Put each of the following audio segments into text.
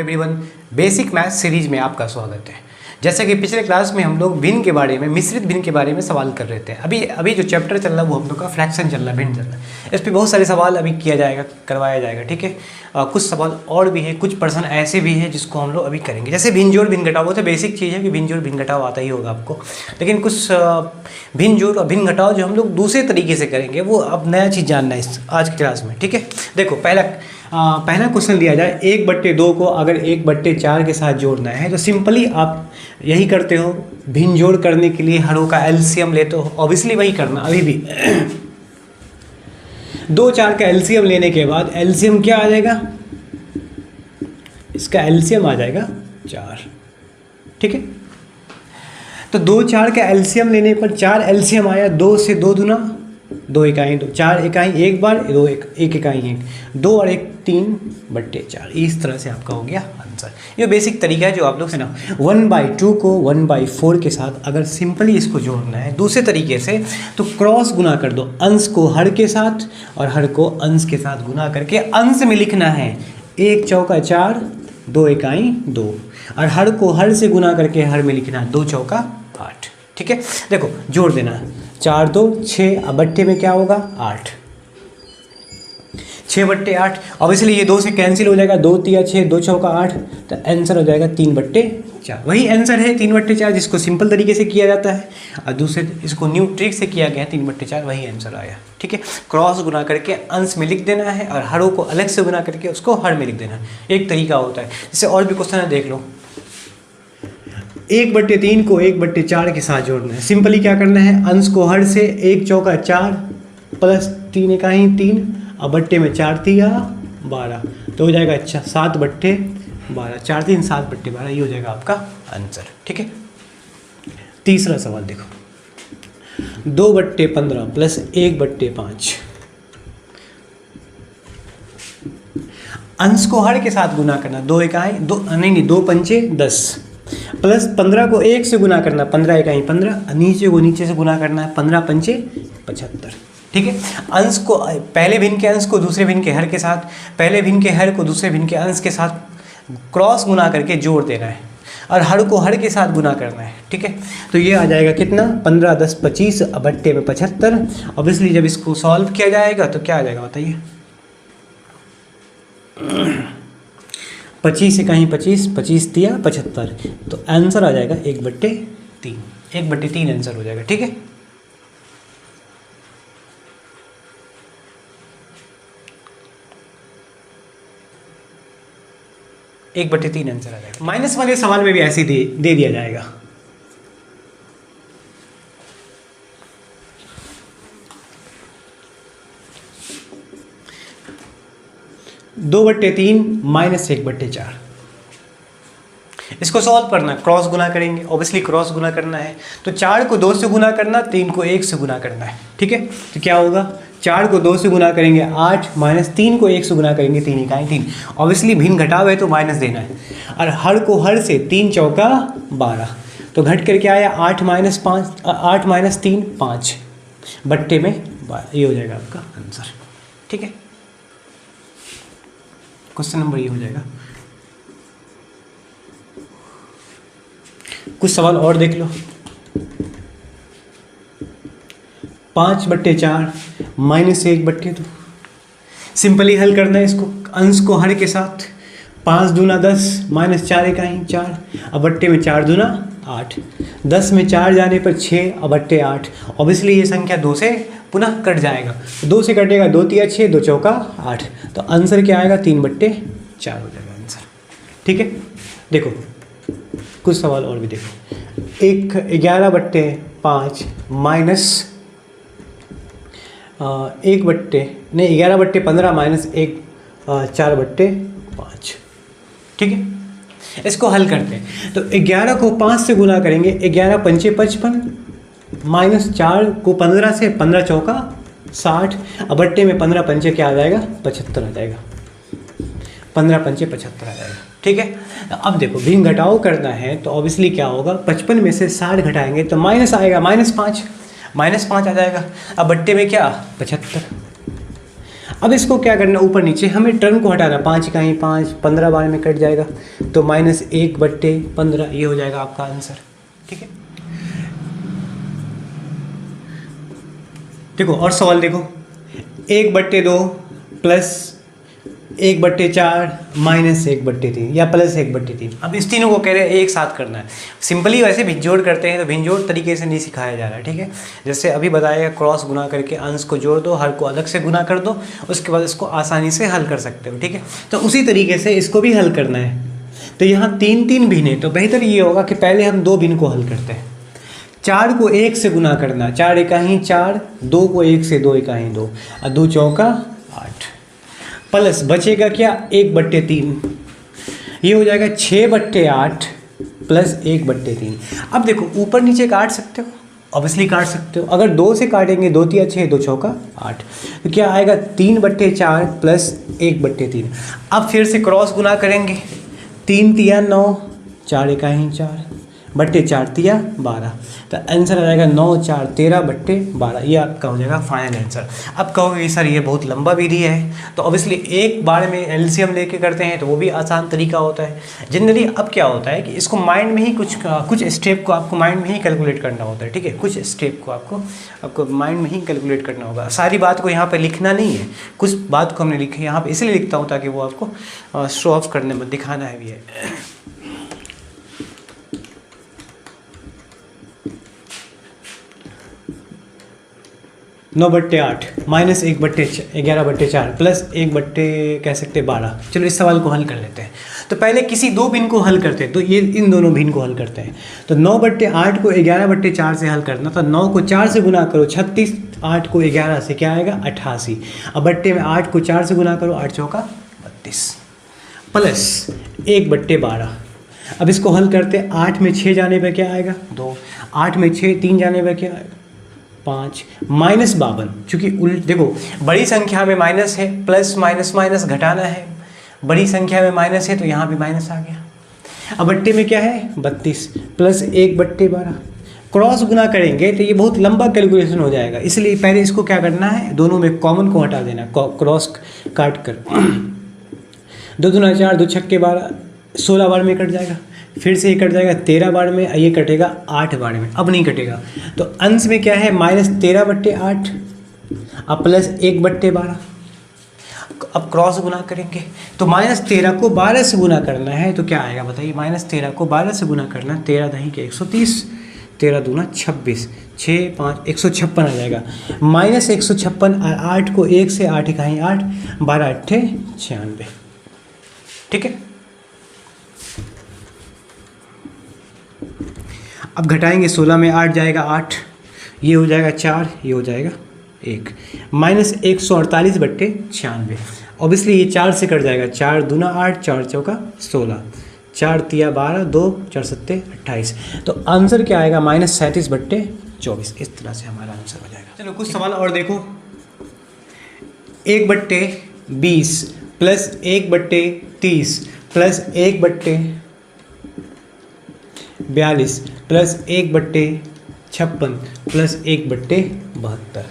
Everyone, basic math series में आपका स्वागत है। जैसा कि पिछले क्लास में हम लोग भिन्न के बारे में, मिश्रित भिन्न के बारे में सवाल कर रहे थे। अभी जो चैप्टर चल रहा है वो हम लोग का फ्रैक्शन चल रहा है, भिन्न चल रहा है। इस पर बहुत सारे सवाल अभी करवाया जाएगा, ठीक है। कुछ सवाल और भी है, कुछ पर्सन ऐसे भी है जिसको हम लोग अभी करेंगे। जैसे भिन्न जोड़ भिन्न घटाव, वो तो बेसिक चीज़ है कि भिन्न जोड़ भिन्न घटाव आता ही होगा आपको, लेकिन कुछ भिन्न जोड़ और भिन्न घटाव जो हम लोग दूसरे तरीके से करेंगे, वो अब नया चीज़ जानना है इस आज की क्लास में, ठीक है। देखो पहला क्वेश्चन दिया जाए, 1/2 को अगर 1/4 के साथ जोड़ना है तो सिंपली आप यही करते हो। भिन्न जोड़ करने के लिए हरों का एलसीएम लेते हो, ऑब्वियसली वही करना अभी भी। 2 4 का एलसीएम लेने के बाद एलसीएम क्या आ जाएगा, इसका एलसीएम आ जाएगा 4, ठीक है। तो 2 4 का एलसीएम लेने पर 4 एलसीएम आया, 2 से 2 दूना 2 इकाई 2, 4 इकाई एक बार, 2 एक इकाई 1, 2 और 1 3/4। इस तरह से आपका हो गया आंसर। ये बेसिक तरीका है जो आप लोग से ना 1/2 को 1/4 के साथ अगर सिंपली इसको जोड़ना है दूसरे तरीके से तो क्रॉस गुना कर दो। अंश को हर के साथ और हर को अंश के साथ गुना करके अंश में लिखना है 1 चौका 4, 2 इकाई 2, और हर को हर से गुना करके हर में लिखना 2 चौका 8, ठीक है। देखो जोड़ देना, 4 2 6, अब बट्टे में क्या होगा 8, 6/8। ऑब्वियसली ये 2 से कैंसिल हो जाएगा, 2 3 6, 2 चौका 8, तो आंसर हो जाएगा 3/4। वही आंसर है 3/4 जिसको सिंपल तरीके से किया जाता है, और दूसरे इसको न्यू ट्रिक से किया गया 3/4, वही आंसर आया, ठीक है। क्रॉस गुना करके अंश में लिख देना है और हरों को अलग से गुना करके उसको हर में लिख देना है, एक तरीका होता है। जैसे और भी क्वेश्चन है, देख लो। 1/3 को 1/4 के साथ जोड़ना है। सिंपली क्या करना है, अंश को हर से 1 चौका 4 प्लस 3 इकाई 3, अब बट्टे में 4 3 12, तो हो जाएगा 7/12, 4 3 7/12, ये हो जाएगा आपका आंसर, ठीक है। तीसरा सवाल देखो, 2/15 प्लस 1/5, अंश को हर के साथ गुना करना, 2 इकाई 2 पंचे 10, प्लस 15 को 1 से गुना करना, 15 इकाई 15, नीचे को नीचे से गुना करना है, 15 पंचे 75, ठीक है। अंश को पहले भिन्न के अंश को दूसरे भिन्न के हर के साथ, पहले भिन्न के हर को दूसरे भिन्न के अंश के साथ क्रॉस गुना करके जोड़ देना है, और हर को हर के साथ गुना करना है, ठीक है। तो ये आ जाएगा कितना, 15 10 25, बट्टे में 75। ऑब्वियसली जब इसको सॉल्व किया जाएगा तो क्या आ जाएगा बताइए, 25 इकाई 25, 25 3 75, तो आंसर आ जाएगा 1/3, 1/3 आंसर हो जाएगा, ठीक है। एक 1/3 आंसर आ जाएगा। माइनस वाले सवाल में भी ऐसे ही दे दिया जाएगा। (2/3 - 1/4), इसको सॉल्व करना, क्रॉस गुना करेंगे, ऑब्वियसली क्रॉस गुना करना है, तो 4 को 2 से गुना करना, 3 को 1 से गुना करना है, ठीक है। तो क्या होगा, 4 को 2 से गुना करेंगे 8, माइनस 3 को 1 से गुना करेंगे 3 इकाई 3। ऑब्वियसली भिन्न घटाव है तो माइनस देना है, और हर को हर से 3 चौका 12, तो घट करके आया 8 - 5, 8 - 3 5, बट्टे में 12, ये हो जाएगा आपका आंसर, ठीक है। क्वेश्चन नंबर ये हो जाएगा। कुछ सवाल और देख लो। 5/4 - 1/2, सिंपली हल करना है इसको, अंश को हर के साथ, 5 दूना 10, माइनस 4 इकाई 4, अब बट्टे में 4 दूना 8, 10 में 4 जाने पर 6, अब बट्टे 8। ऑब्वियसली ये संख्या 2 से पुनः कट जाएगा, 2 से कटेगा 2 3 6, 2 चौका 8, तो आंसर क्या आएगा 3/4 हो जाएगा आंसर, ठीक है। देखो कुछ सवाल और भी देखो, 11/5 माइनस 11/15 माइनस 4/5, ठीक है। इसको हल करते हैं, तो 11 को 5 से गुना करेंगे, 11 पंचे 55, माइनस 4 को 15 से, 15 चौका 60, अब बट्टे में 15 पंचे क्या आ जाएगा 75 आ जाएगा, 15 पंचे 75 आ जाएगा, ठीक है। अब देखो भिन्न घटाव करना है तो ऑब्वियसली क्या होगा, 55 में से 60 घटाएंगे तो माइनस आएगा, -5 आ जाएगा, अब बट्टे में क्या 75, अब इसको क्या करना, ऊपर नीचे हमें टर्म को हटाना, 5 इकाई 5 15 बार में कट जाएगा, तो -1/15 ये हो जाएगा आपका आंसर। ठीक है, देखो और सवाल देखो, 1/2 प्लस 1/4 -1/3 या +1/3। अब इस तीनों को कह रहे हैं एक साथ करना है। सिंपली वैसे भिंजोड़ करते हैं तो भिंजोड़ तरीके से नहीं सिखाया जा रहा है। ठीक है, जैसे अभी बताया क्रॉस गुना करके अंश को जोड़ दो, हर को अलग से गुना कर दो, उसके बाद इसको आसानी से हल कर सकते हो। ठीक है, तो उसी तरीके से इसको भी हल करना है। तो यहाँ 3 भिन्ने, तो बेहतर ये होगा कि पहले हम 2 भिन्न को हल करते हैं। 4 को 1 से गुना करना, 4 इकाई 4, 2 को 1 से 2 इकाई 2 और 2 चौका 8, प्लस बचेगा क्या 1/3, ये हो जाएगा 6/8 प्लस 1/3। अब देखो ऊपर नीचे काट सकते हो, ऑब्वियसली काट सकते हो। अगर 2 से काटेंगे 2 तिया 6, 2 चौका 8, तो क्या आएगा 3/4 प्लस 1/3। अब फिर से क्रॉस गुना करेंगे, 3 तिया 9, 4 इकाई 4 बट्टे 4 तिया 12, तो आंसर आ जाएगा 9 4 13/12। ये आपका हो जाएगा फाइनल आंसर। अब कहोगे सर ये बहुत लंबा विधि है, तो ऑब्वियसली एक बार में एलसीएम लेके करते हैं तो वो भी आसान तरीका होता है। जनरली अब क्या होता है कि इसको माइंड में ही कुछ स्टेप को आपको माइंड में ही कैलकुलेट करना होता है। ठीक है, कुछ स्टेप को आपको माइंड में ही कैलकुलेट करना होगा। सारी बात को यहाँ पर लिखना नहीं है, कुछ बात को हमने लिखी यहाँ पर इसलिए लिखता हूँ ताकि वो आपको शो ऑफ करने में दिखाना है भी है। 9/8 -1/11/4 प्लस 1 कह सकते 12। चलो इस सवाल को हल कर लेते हैं। तो पहले किसी 2 भिन्न को हल करते हैं, तो ये इन दोनों भिन्न को हल करते हैं। तो 9/8 को 11/4 से हल करना, तो 9 को 4 से गुना करो 36, 8 को 11 से क्या आएगा 88, अब बट्टे में 8 को 4 से गुना करो 8 चौका 32 प्लस 1/12। अब इसको हल करते हैं, 8 में 6 जाने पर क्या आएगा 2, 8 में 6 3 जाने पर क्या आएगा 5, -52। चूँकि उल्ट देखो बड़ी संख्या में माइनस है, प्लस माइनस माइनस घटाना है, बड़ी संख्या में माइनस है तो यहाँ भी माइनस आ गया। अब बट्टे में क्या है 32 प्लस 1/12। क्रॉस गुना करेंगे तो ये बहुत लंबा कैलकुलेशन हो जाएगा, इसलिए पहले इसको क्या करना है, दोनों में कॉमन को हटा देना, क्रॉस काट कर 2 दूना 4, 2 छक्के 12, 16 बार में कट जाएगा। फिर से ये कट जाएगा 13 बार में, ये कटेगा 8 बार में, अब नहीं कटेगा। तो अंश में क्या है -13/8 अब प्लस 1/12। अब क्रॉस गुना करेंगे तो -13 को 12 से गुना करना है, तो क्या आएगा बताइए, -13 को 12 से गुना करना, 13 दही के 130, 13 दूना 26, 6 5 156 आ जाएगा। -156 और 8 को 1 से 8 इकाई 8, 12 8 96। ठीक है, अब घटाएंगे 16 में 8 जाएगा 8, ये हो जाएगा 4, ये हो जाएगा 1, -148/96। ऑब्वियसली ये 4 से कट जाएगा, 4 दूना 8, 4 चौका 16, 4 तिया 12, 2 4 सत्ते 28। तो आंसर क्या आएगा -37/24। इस तरह से हमारा आंसर हो जाएगा। चलो कुछ सवाल और देखो, 1/20 plus 1/30 plus 1/42 plus 1/56 plus 1/72।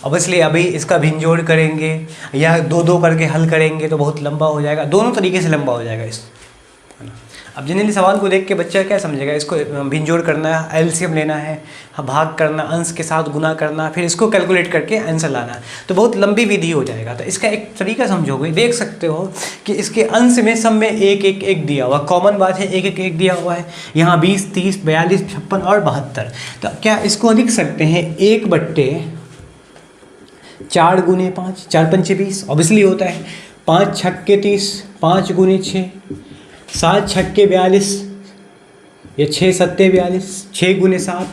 Obviously अभी इसका भिन्नजोड़ करेंगे या 2-2 करके हल करेंगे तो बहुत लंबा हो जाएगा, दोनों तरीके से लंबा हो जाएगा इस, है ना। अब जनरली सवाल को देख के बच्चा क्या समझेगा, इसको भिन्नजोड़ करना है, एलसीएम लेना है, भाग करना, अंश के साथ गुना करना, फिर इसको कैलकुलेट करके आंसर लाना है, तो बहुत लंबी विधि हो जाएगा। तो इसका एक तरीका समझोगे, देख सकते हो कि इसके अंश में सब में 1-1-1 दिया हुआ, कॉमन बात है 1-1-1 दिया हुआ है। यहाँ 20 30 42 56 और 72। तो क्या इसको लिख सकते हैं 1/4 गुने 5, 4 पंचे 20 ऑब्वियसली होता है, 5 छक्के 30, 5 गुने 6, 7 छक्के 42 या 6 सत्ते 42, 6 गुने 7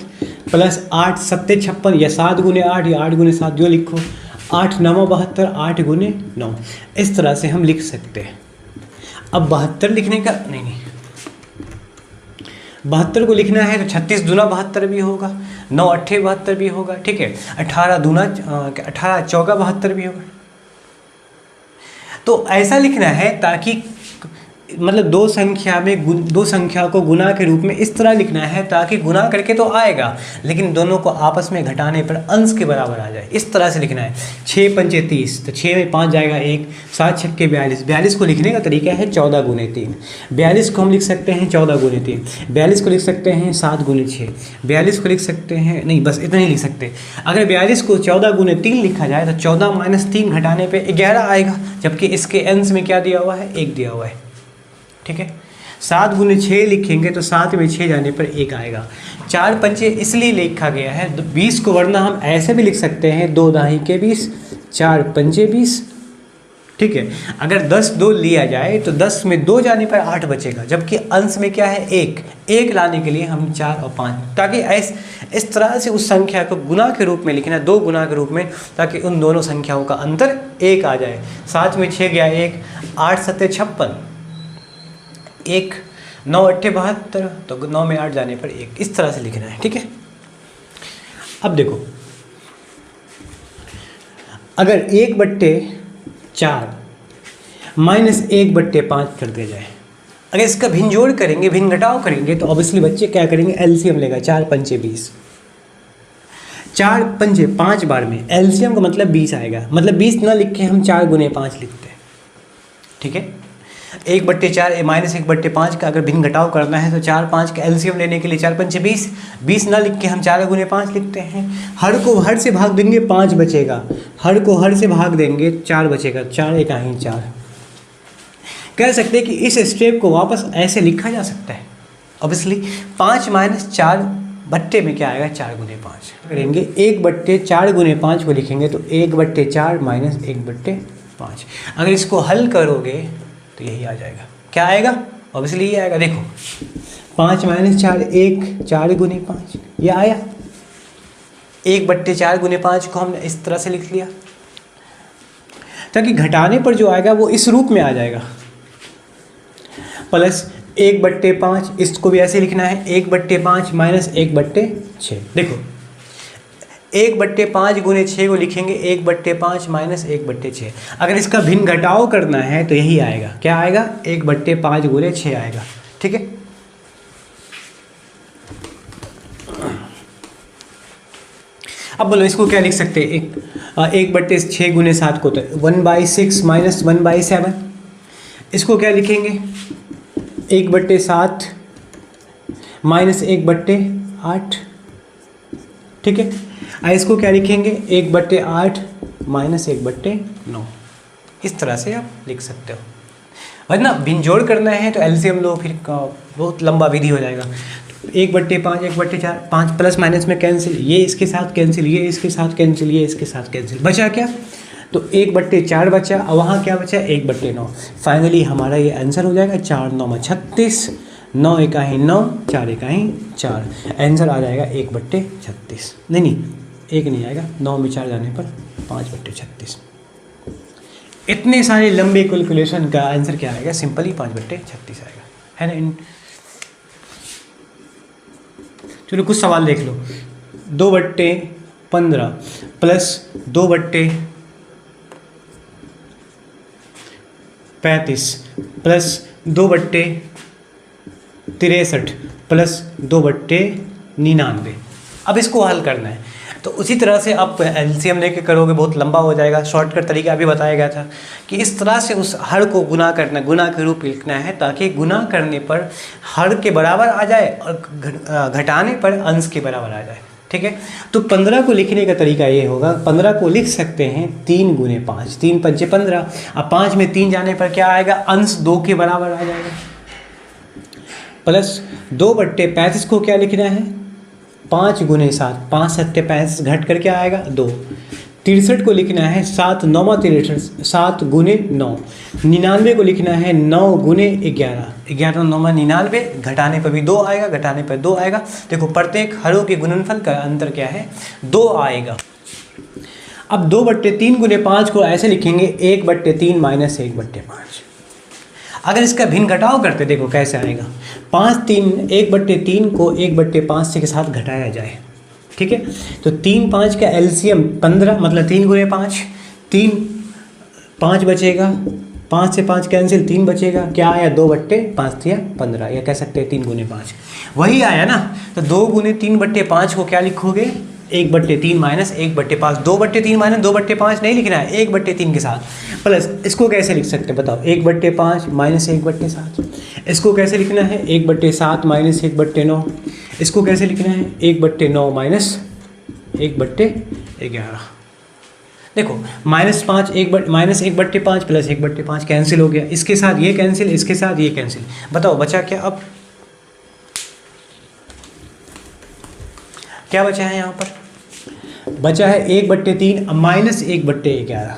प्लस 8 सत्ते 56 या 7 गुने 8 या 8 गुने 7 जो लिखो, 8 9 72, 8 गुने 9, इस तरह से हम लिख सकते हैं। अब 72 लिखने का नहीं 72 को लिखना है तो 36 दूना 72 भी होगा, 9 8 72 भी होगा, ठीक है, 18 चौका 72 भी होगा। तो ऐसा लिखना है ताकि मतलब दो संख्या में दो संख्या को गुना के रूप में इस तरह लिखना है ताकि गुना करके तो आएगा लेकिन दोनों को आपस में घटाने पर अंश के बराबर आ जाए, इस तरह से लिखना है। 6 पंचे 30, तो 6 में 5 जाएगा 1, 7 छक्के 42। 42 को लिखने का तरीका है 14 गुने 3। 42 को हम लिख सकते हैं 14 गुने 3, 42 को लिख सकते हैं 7 गुने 6, 42 को लिख सकते हैं, नहीं बस इतना ही लिख सकते। अगर 42 को 14 गुने 3 लिखा जाए तो 14 माइनस 3 घटाने पर 11 आएगा, जबकि इसके अंश में क्या दिया हुआ है, 1 दिया हुआ है। ठीक है, 7 गुने 6 लिखेंगे तो 7 में 6 जाने पर 1 आएगा। 4 पंचे इसलिए लिखा गया है, 20 को वरना हम ऐसे भी लिख सकते हैं 2 दाही के 20, 4 पंचे 20। ठीक है, अगर 10 2 लिया जाए तो 10 में 2 जाने पर 8 बचेगा, जबकि अंश में क्या है 1 लाने के लिए हम 4 और 5, ताकि इस तरह से उस संख्या को गुना के रूप में लिखना, 2 गुना के रूप में, ताकि उन दोनों संख्याओं का अंतर 1 आ जाए। 7 में 6 गया 1, 8 सत्ते 56, 1 9 8 72, तो 9 में 8 जाने पर 1, इस तरह से लिखना है। ठीक है, अब देखो अगर 1/4 माइनस 1/5 कर दिया जाए, अगर इसका भिन्न जोड़ करेंगे, भिन्न घटाव करेंगे तो ऑब्वियसली बच्चे क्या करेंगे, एलसीएम लेगा। 4 पंचे 20, 4 पंचे 5 बार में एलसीएम का मतलब 20 आएगा, मतलब 20 ना लिख के हम 4 गुने 5 लिखते हैं। ठीक है, 1/4 माइनस 1/5 का अगर भिन्न घटाव करना है तो 4 5 का एलसीएम लेने के लिए 4 पंचे 20, 20 ना लिख के हम 4 गुने 5 लिखते हैं। हर को हर से भाग देंगे 5 बचेगा, हर को हर से भाग देंगे 4 बचेगा, 4 1 4। कह सकते हैं कि इस स्टेप को वापस ऐसे लिखा जा सकता है। ऑब्वियसली 5 माइनस 4 बट्टे में क्या आएगा, 4 गुने 5 करेंगे। 1/4 गुने 5 को लिखेंगे तो 1/4 माइनस 1/5। अगर इसको हल करोगे तो यही आ जाएगा। क्या आएगा, ऑब्वियसली ये आएगा। देखो 5 माइनस 4 1, 4 गुने 5 ये आया। 1/4 गुने 5 को हमने इस तरह से लिख लिया, ताकि घटाने पर जो आएगा वो इस रूप में आ जाएगा। प्लस 1/5, इसको भी ऐसे लिखना है 1/5 माइनस 1/6। देखो 1/5 गुने 6 को लिखेंगे 1/5 माइनस 1/6। अगर इसका भिन्न घटाव करना है तो यही आएगा। क्या आएगा, 1/5 गुने 6 आएगा। ठीक है, अब बोलो इसको क्या लिख सकते हैं, 1/6 गुने 7 को तो 1/6 माइनस 1/7। इसको क्या लिखेंगे, 1/7 माइनस 1/8। ठीक है, इसको क्या लिखेंगे, 1/8 माइनस 1/9। इस तरह से आप लिख सकते हो। वरना भिन्न जोड़ करना है तो एलसीएम लो, फिर बहुत लंबा विधि हो जाएगा। 1/5 1/4, 5 प्लस माइनस में कैंसिल, ये इसके साथ कैंसिल, ये इसके साथ कैंसिल, ये इसके साथ कैंसिल, बचा क्या, तो 1/4 बचा और वहाँ क्या बचा, 1/9। फाइनली हमारा ये आंसर हो जाएगा 4 9 36, 9 1 9, 4 1 4। आंसर आ जाएगा 1/36। नहीं 1 नहीं आएगा, 9 में 4 जाने पर 5/36। इतने सारे लंबे कैलकुलेशन का आंसर क्या आएगा, सिंपली 5/36 आएगा, है ना। चलो कुछ सवाल देख लो। 2/15 प्लस 2/35 प्लस 2/63 प्लस 2/99। अब इसको हल करना है तो उसी तरह से आप एलसीएम लेके करोगे, बहुत लंबा हो जाएगा। शॉर्टकट तरीका अभी बताया गया था कि इस तरह से उस हर को गुना करना, गुना के रूप लिखना है, ताकि गुना करने पर हर के बराबर आ जाए और घटाने पर अंश के बराबर आ जाए। ठीक है, तो 15 को लिखने का तरीका ये होगा, 15 को लिख सकते हैं 3 गुने 5, 3 पंचे 15। अब 5 में 3 जाने पर क्या आएगा, अंश 2 के बराबर आ जाएगा। प्लस 2/35 को क्या लिखना है, 5 गुने 7, 5 सत्ते 35, घट कर क्या आएगा 2। 63 को लिखना है 7 9 63, 7 गुने 9। 99 को लिखना है 9 गुने 11, 11 9 99, घटाने पर भी 2 आएगा, घटाने पर 2 आएगा। देखो प्रत्येक हरों के गुणनफल का अंतर क्या है, 2 आएगा। अब 2/3 गुने 5 को ऐसे लिखेंगे 1/3 माइनस 1/5। अगर इसका भिन्न घटाव करते देखो कैसे आएगा, 1/3 को 1/5 के साथ घटाया जाए। ठीक है, तो 3 5 का एलसीएम 15, मतलब 3 गुने 5, 3 5 बचेगा, 5 से 5 कैंसिल, 3 बचेगा, क्या आया 2/5 या 15, या कह सकते हैं 3 गुने 5, वही आया ना। तो 2 गुने 3/5 को क्या लिखोगे, 1/3 माइनस 1/5, 2/3 माइनस 2/5 नहीं लिखना है, 1/3 के साथ प्लस। इसको कैसे लिख सकते हैं बताओ, 1/5 माइनस 1/7, इसको कैसे लिखना है 1/7 माइनस 1/9, इसको कैसे लिखना है 1/9 माइनस 1/11। देखो -5 माइनस 1/5 प्लस 1/5 कैंसिल हो गया, इसके साथ ये कैंसिल, इसके साथ ये कैंसिल, बताओ बचा क्या, अब क्या बचा है यहाँ पर, बचा है 1/3 माइनस 1/11।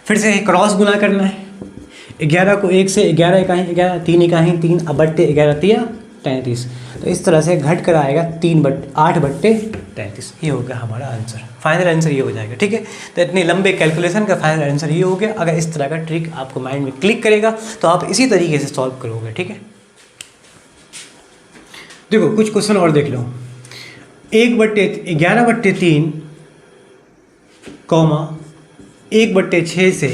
फिर से क्रॉस गुना करना है, 11 को 1 से 11 इकाई 11, 3 इकाई 3, अब बट्टे 11 तिया 33, तो इस तरह से घट कर आएगा 8/33। ये हो गया हमारा आंसर, फाइनल आंसर ये हो जाएगा। ठीक है, तो इतने लंबे कैलकुलेशन का फाइनल आंसर ये हो गया। अगर इस तरह का ट्रिक आपको माइंड में क्लिक करेगा तो आप इसी तरीके से सॉल्व करोगे। ठीक है, देखो कुछ क्वेश्चन और देख लो, 11/3 कॉमा 1/6 से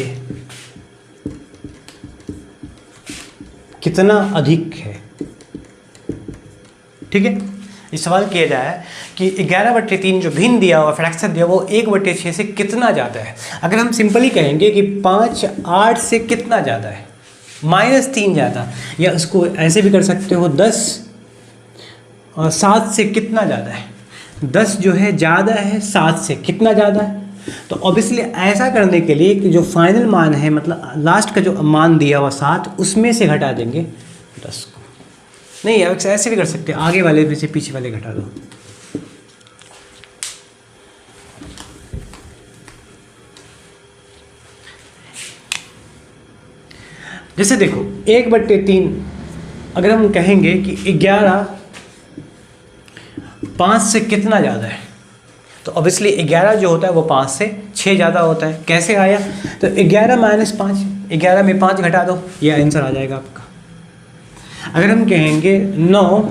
कितना अधिक है। ठीक है, ये सवाल किया जाए कि 11/3 जो भिन्न दिया हुआ फ्रैक्शन दिया वो 1/6 से कितना ज़्यादा है। अगर हम सिंपली कहेंगे कि 5 8 से कितना ज़्यादा है, -3 ज़्यादा, या उसको ऐसे भी कर सकते हो 10 और 7 से कितना ज़्यादा है, 10 जो है ज़्यादा है 7 से कितना ज़्यादा है। तो ऑब्वियसली ऐसा करने के लिए कि जो फाइनल मान है, मतलब लास्ट का जो मान दिया हुआ 7, उसमें से घटा देंगे 10 को। नहीं, अब ऐसे भी कर सकते हैं, आगे वाले में से पीछे वाले घटा दो। जैसे देखो 1/3 अगर हम कहेंगे कि 11 5 से कितना ज़्यादा है, तो ऑब्वियसली 11 जो होता है वो 5 से 6 ज़्यादा होता है। कैसे आया, तो 11 माइनस 5, 11 में 5 घटा दो, ये आंसर आ जाएगा आपका। अगर हम कहेंगे 9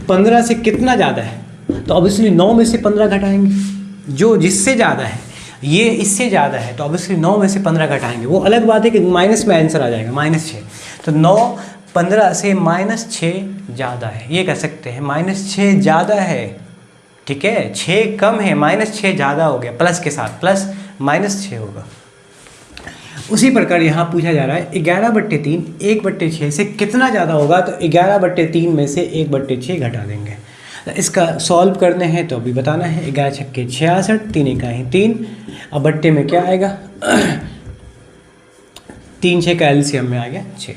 15 से कितना ज़्यादा है, तो ऑब्वियसली 9 में से 15 घटाएंगे, जो जिससे ज़्यादा है ये इससे ज़्यादा है, तो ऑब्वियसली 9 में से 15 घटाएंगे। वो अलग बात है कि माइनस में आंसर आ जाएगा -6, तो 9 15 से -6 ज़्यादा है, ये कह सकते हैं -6 ज़्यादा है। ठीक है, 6 कम है, -6 ज़्यादा हो गया, प्लस के साथ प्लस -6 होगा। उसी प्रकार यहाँ पूछा जा रहा है 11/3 1/6 से कितना ज़्यादा होगा, तो 11/3 में से 1/6 घटा देंगे। तो इसका सॉल्व करने हैं तो अभी बताना है, 11 छक्के 66, 3 इकाई 3, अब बट्टे में क्या आएगा 3 6 का एलसीएम में आ गया 6,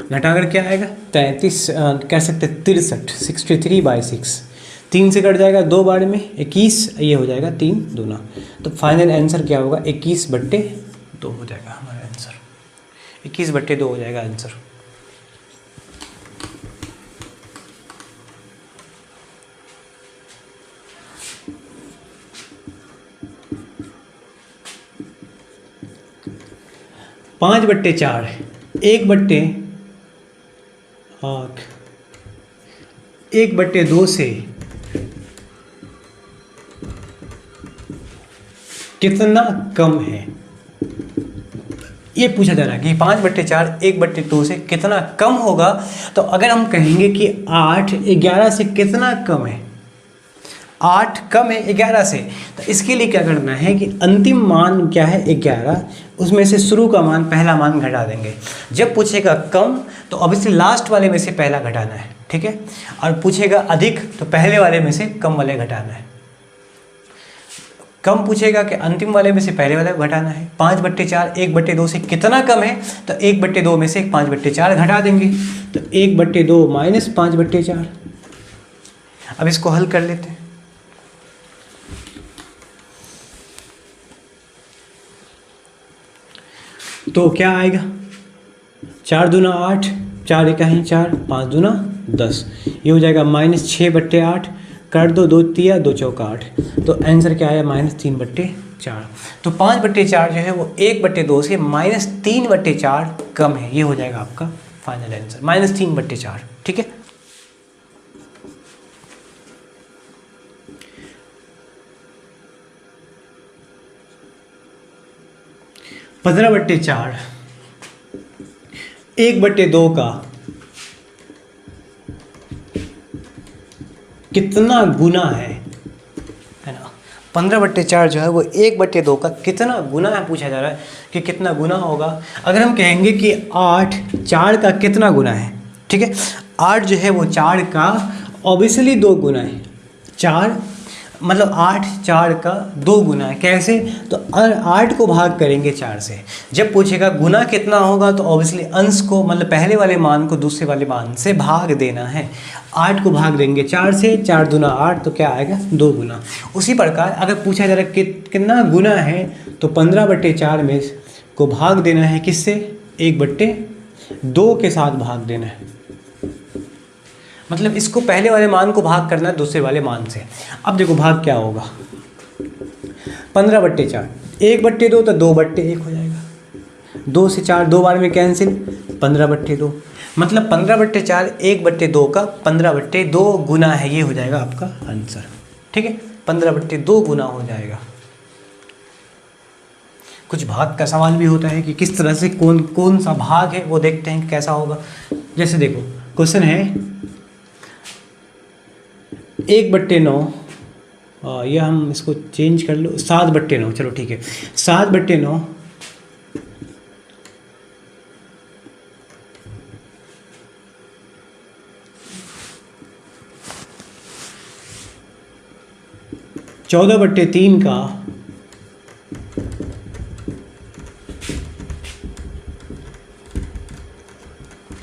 घटाकर क्या आएगा 33, कह सकते 63, 63/6, 3 से कट जाएगा 2 बार में 21, ये हो जाएगा 3 दूना, तो फाइनल आंसर क्या होगा 21/2 हो जाएगा हमारा आंसर, 21/2 हो जाएगा आंसर। पाँच बट्टे 4 1/8 1/2 से कितना कम है, ये पूछा जा रहा है कि 5/4 1/2 से कितना कम होगा। तो अगर हम कहेंगे कि 8 11 से कितना कम है, 8 कम है 11 से, तो इसके लिए क्या करना है कि अंतिम मान क्या है 11, उसमें से शुरू का मान पहला मान घटा देंगे। जब पूछेगा कम तो ऑब्वियसली लास्ट वाले में से पहला घटाना है, ठीक है, और पूछेगा अधिक तो पहले वाले में से कम वाले घटाना है। कम पूछेगा कि अंतिम वाले में से पहले वाले घटाना है। 5/4 1/2 से कितना कम है, तो 1/2 में से 5/4 घटा देंगे, तो 1/2 माइनस 5/4। अब इसको हल कर लेते हैं। तो क्या आएगा 4 दूना 8, 4 इकाई 4, 5 दूना 10, ये हो जाएगा -6/8, काट दो 2 तिया 2 चौका 8, तो आंसर क्या आया -3/4। तो 5/4 जो है वो 1/2 से -3/4 कम है, ये हो जाएगा आपका फाइनल आंसर -3/4। ठीक है, 15/4 1/2 का कितना गुना है ना। 15/4 जो है वो 1/2 का कितना गुना है पूछा जा रहा है कि कितना गुना होगा। अगर हम कहेंगे कि 8 4 का कितना गुना है, ठीक है, 8 जो है वो 4 का ऑब्वियसली 2 गुना है। 4 मतलब 8 4 का 2 गुना है। कैसे? तो 8 को भाग करेंगे 4 से। जब पूछेगा गुना कितना होगा तो ऑब्वियसली अंश को मतलब पहले वाले मान को दूसरे वाले मान से भाग देना है। 8 को भाग देंगे 4 से, 4 दूना 8 तो क्या आएगा 2 गुना। उसी प्रकार अगर पूछा जा रहा है कितना गुना है तो 15/4 में को भाग देना है किससे? 1/2 के साथ भाग देना है। मतलब इसको पहले वाले मान को भाग करना है दूसरे वाले मान से। अब देखो भाग क्या होगा, 15/4 1/2 तो 2/1 हो जाएगा। 2 से 4 2 बार में कैंसिल, 15/2 मतलब 15/4 1/2 का 15/2 गुना है। ये हो जाएगा आपका आंसर, ठीक है, 15/2 गुना हो जाएगा। कुछ भाग का सवाल भी होता है कि किस तरह से कौन सा भाग है वो देखते हैं कैसा होगा। जैसे देखो क्वेश्चन है 1/9, या हम इसको चेंज कर लो 7/9, चलो ठीक है 7/9 14/3 का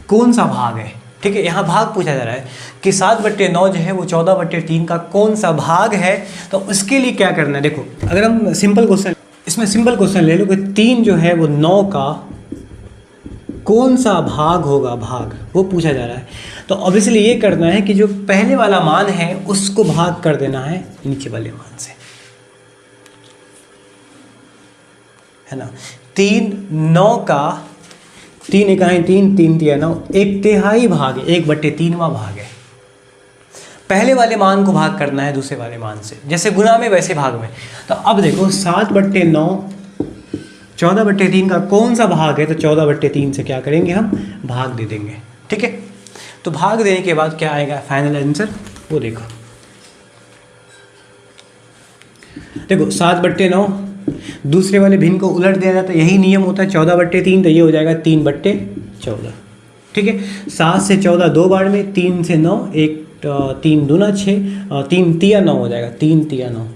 कौन सा भाग है। ठीक है, यहाँ भाग पूछा जा रहा है कि 7/9 जो है वो 14/3 का कौन सा भाग है। तो उसके लिए क्या करना है, देखो अगर हम सिंपल क्वेश्चन, इसमें सिंपल क्वेश्चन ले लो कि 3 जो है वो 9 का कौन सा भाग होगा, भाग वो पूछा जा रहा है। तो ऑब्वियसली ये करना है कि जो पहले वाला मान है उसको भाग कर देना है नीचे वाले मान से, है ना। 3 9 का 3 इकाई 3 3 तिया 9 1/3 भाग है, 1/3वां भाग है। पहले वाले मान को भाग करना है दूसरे वाले मान से, जैसे गुना में वैसे भाग में। तो अब देखो 7/9 14/3 का कौन सा भाग है, तो 14/3 से क्या करेंगे हम भाग दे देंगे। ठीक है, तो भाग देने के बाद क्या आएगा फाइनल आंसर वो देखो। देखो 7/9 दूसरे वाले भिन्न को उलट दिया जाता है, यही नियम होता है। 14/3 तो ये हो जाएगा 3/14। ठीक है, 7 से 14 2 बार में, 3 से 9 1 3 दूना 6 3 तिया 9 हो जाएगा, 3 तिया 9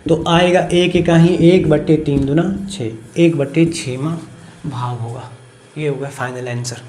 तो आएगा 1 इकाई 1/3 दूना 6, 1/6वां भाग होगा। ये होगा फाइनल आंसर।